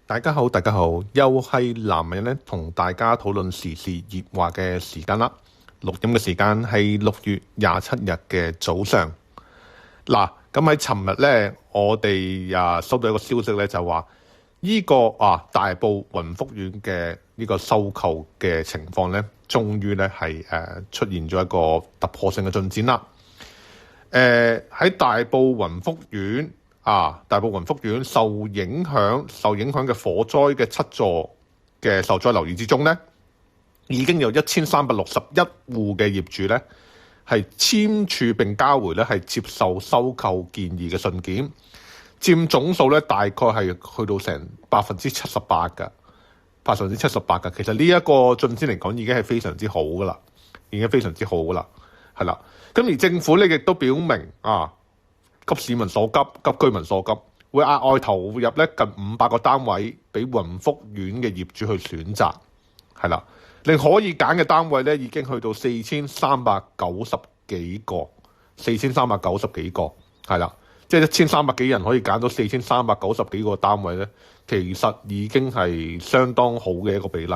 大家好，又係男人咧，同大家討論時事熱話嘅時間啦。錄音嘅時間係6月27日嘅早上。嗱，咁喺尋日咧，我哋收到一個消息咧，就話呢個大埔雲福苑嘅呢個收購嘅情況咧，終於咧係出現咗一個突破性嘅進展啦。喺大埔雲福苑。大埔雲福苑受影響嘅火災嘅7座嘅受災樓宇之中咧，已經有1361戶嘅業主咧係簽署並交回咧係接受收購建議嘅信件，佔總數咧大概係去到成78%嘅，78%嘅。其實呢一個進展嚟講已經係非常之好噶啦，係啦。咁而政府咧亦都表明急市民所急，急居民所急，會額外投入咧近500個單位俾雲福苑嘅業主去選擇，係啦，令可以揀嘅單位咧已經去到4390幾個，係啦，即係1300幾人可以揀到4390幾個單位咧，其實已經係相當好嘅一個比例。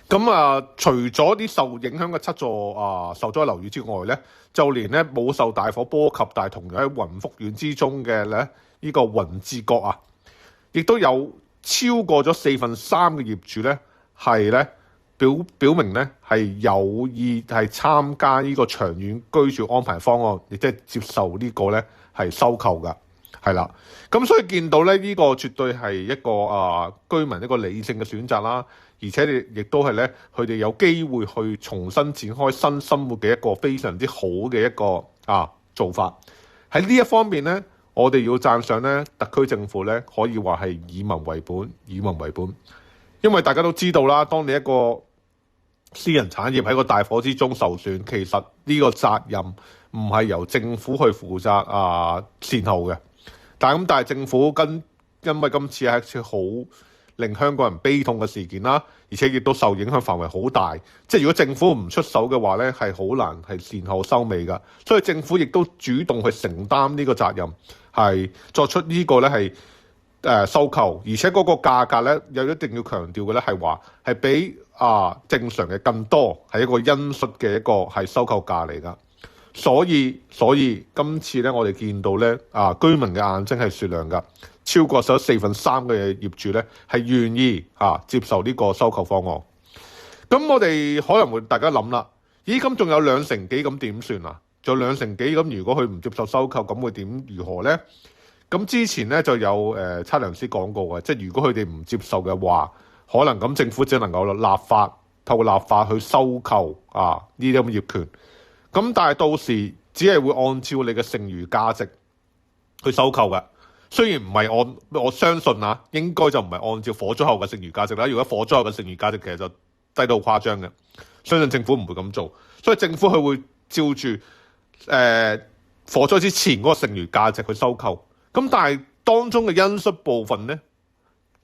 咁除咗啲受影響嘅7座受災樓宇之外咧，就連咧冇受大火波及，但係同樣喺雲福苑之中嘅咧呢個雲志閣亦都有超過咗3/4嘅業主咧係咧表明咧係有意係參加呢個長遠居住安排方案，亦即係接受呢個咧係收購㗎，係啦。咁所以見到咧呢個絕對係一個居民一個理性嘅選擇啦。而且亦都係咧，佢哋有機會去重新展開新生活嘅一個非常之好嘅一個做法。喺呢一方面咧，我哋要讚賞咧特區政府咧，可以話係以民為本。因為大家都知道啦，當你一個私人產業喺個大火之中受損，其實呢個責任唔係由政府去負責善後嘅。但係政府因為今次係一次好令香港人悲痛嘅事件啦，而且亦都受影響範圍好大。即係如果政府唔出手嘅話咧，係好難係善後收尾㗎。所以政府亦都主動去承擔呢個責任，係作出呢個咧係收購，而且嗰個價格咧又一定要強調嘅咧係話係比正常嘅更多，係一個因素嘅一個係收購價嚟㗎。所以今次咧我哋見到咧居民嘅眼睛係雪亮㗎。超過咗3/4嘅業主咧係願意接受呢個收購方案。咁我哋可能會大家諗啦，咦咁仲有2成幾咁點算啊？仲有2成幾咁，如果佢唔接受收購，咁會如何呢？咁之前咧就有測量師講過嘅，即係如果佢哋唔接受嘅話，可能咁政府只能夠透過立法去收購呢啲咁嘅業權。咁但係到時只係會按照你嘅剩餘價值去收購嘅。雖然唔係我相信應該就唔係按照火災後嘅剩餘價值啦。如果火災後嘅剩餘價值其實就低到誇張嘅，相信政府唔會咁做。所以政府佢會照住火災之前嗰個剩餘價值去收購。咁但係當中嘅因素部分呢，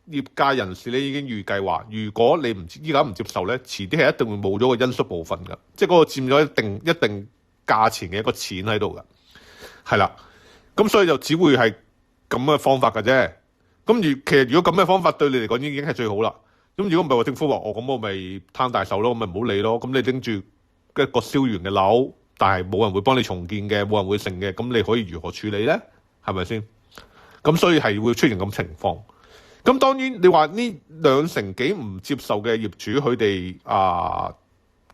業界人士咧已經預計話，如果你依家唔接受呢，遲啲係一定會冇咗個因素部分㗎，即係嗰個佔咗一定價錢嘅一個錢喺度㗎，係啦。咁所以就只會係咁嘅方法嘅啫。其實如果咁嘅方法對你嚟講已經係最好啦。咁如果唔係話政府話咁我咪攤大手咯，咁咪唔好理咯。咁你拎住一個燒完嘅樓，但係冇人會幫你重建嘅，冇人會成嘅，咁你可以如何處理呢？係咪先？咁所以係會出現咁情況。咁當然你話呢2成幾唔接受嘅業主，佢哋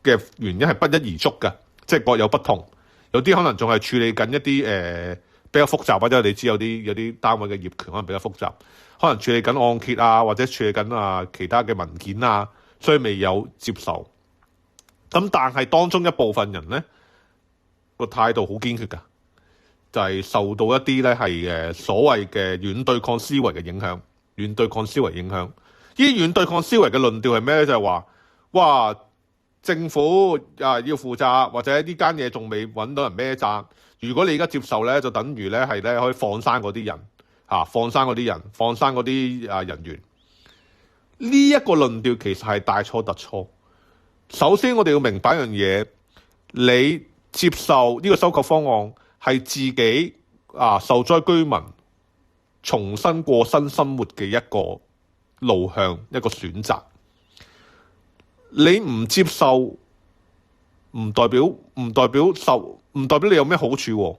嘅原因係不一而足嘅，即係各有不同。有啲可能仲係處理緊一啲比較複雜，或者你知有啲單位嘅業權可能比較複雜，可能處理緊按揭或者處理緊其他嘅文件所以未有接受。咁但係當中一部分人呢個態度好堅決㗎，就係受到一啲咧係所謂嘅軟對抗思維嘅影響。軟對抗思維影響，呢啲軟對抗思維嘅論調係咩咧？就係話，哇，政府要負責，或者呢間嘢仲未揾到人孭責。如果你而家接受咧，就等於咧係咧可以放生嗰啲人，放生嗰啲人員。呢一個論調其實係大錯特錯。首先我哋要明白一樣嘢，你接受呢個收購方案係自己受災居民重新過新生活嘅一個路向，一個選擇。你唔接受，唔代表你有咩好處喎，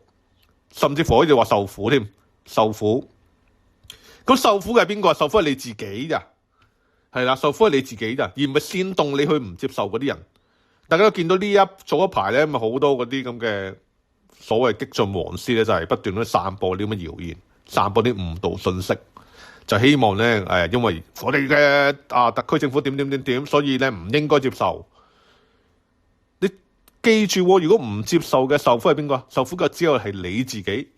甚至乎可以話受苦添，受苦。咁受苦嘅係邊個？受苦係你自己咋，係啦，受苦係你自己咋，而唔係煽動你去唔接受嗰啲人。大家都見到早一排咧，咪好多嗰啲咁嘅所謂激進黃絲咧，就係不斷咁散播啲咁嘅謠言，散播啲誤導信息，就希望咧因為我哋嘅特區政府點，所以咧唔應該接受。你記住喎，如果唔接受嘅受苦係邊個？受苦嘅只有係你自己，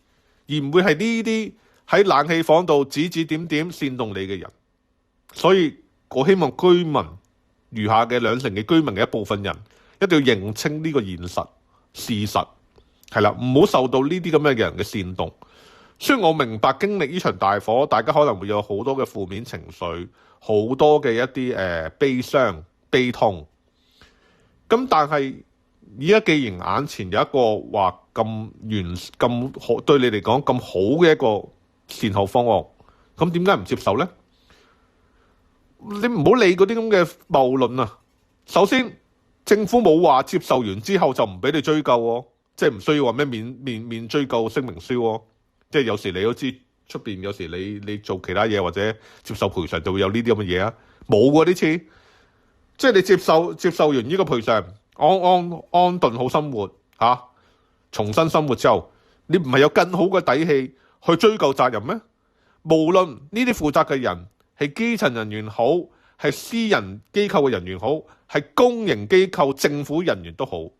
而唔會係呢啲喺冷氣房度指點煽動你嘅人。所以我希望居民餘下嘅2成嘅居民嘅一部分人，一定要認清呢個現實事實，係啦，唔好受到呢啲咁嘅人嘅煽動。雖然我明白經歷呢場大火，大家可能會有好多嘅負面情緒，好多嘅一啲悲傷、悲痛。咁但係而家既然眼前有一個話咁好對你嚟講咁好嘅一個善後方案，咁點解唔接受呢？你唔好理嗰啲咁嘅謬論啊！首先，政府冇話接受完之後就唔俾你追究喎，即係唔需要話咩免追究聲明書喎。即係有時你都知出邊有時你做其他嘢或者接受賠償就會有呢啲咁嘅嘢啊，冇喎呢次。即係你接受完呢個賠償，安頓好生活重新生活之後，你唔係有更好嘅底氣去追究責任咩？無論呢啲負責嘅人係基層人員好，係私人機構嘅人員好，係公營機構政府人員都好，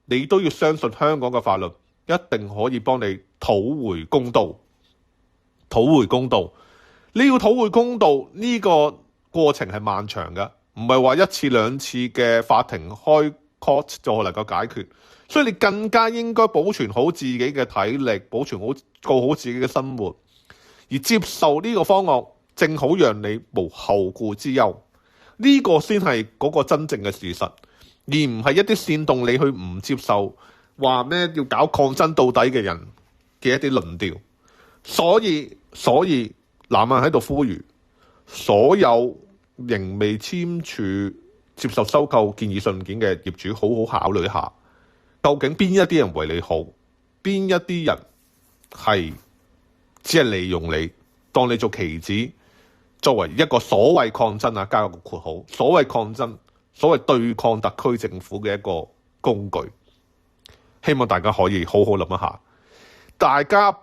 你都要相信香港嘅法律一定可以幫你討回公道。討回公道，你要討回公道呢個過程係漫長嘅，唔係話1次2次嘅法庭開 court 就能夠解決。所以你更加應該保存好自己嘅體力，保存好過好自己嘅生活，而接受呢個方案，正好讓你無後顧之憂。呢個先係嗰個真正嘅事實，而唔係一啲煽動你去唔接受，話咩要搞抗爭到底嘅人嘅一啲論調。所以南亞喺度呼籲所有仍未簽署接受收購建議信件嘅業主，好好考慮一下，究竟邊一啲人為你好，邊一啲人係只係利用你，當你做棋子，作為一個所謂抗爭加個括號，所謂抗爭，所謂對抗特區政府嘅一個工具。希望大家可以好好諗一下。大家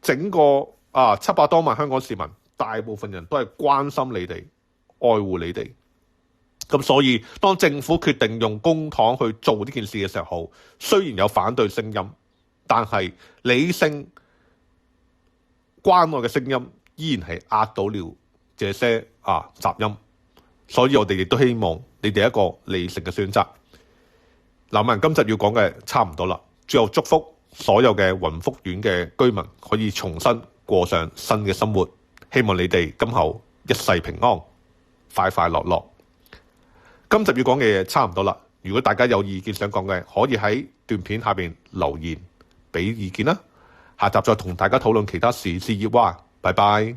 整個700多萬香港市民，大部分人都係關心你哋，愛護你哋。咁所以當政府決定用公帑去做呢件事嘅時候，雖然有反對聲音，但係理性關愛嘅聲音依然係壓到了這些雜音。所以我哋亦都希望你哋一個理性嘅選擇。嗱，今集要講嘅差唔多啦，最後祝福所有嘅雲福苑嘅居民可以重新過上新嘅生活，希望你哋今後一世平安，快快樂樂。今集要講嘅嘢差唔多啦，如果大家有意見想講嘅，可以喺段片下邊留言俾意見啦。下集再同大家討論其他時事熱話，拜拜。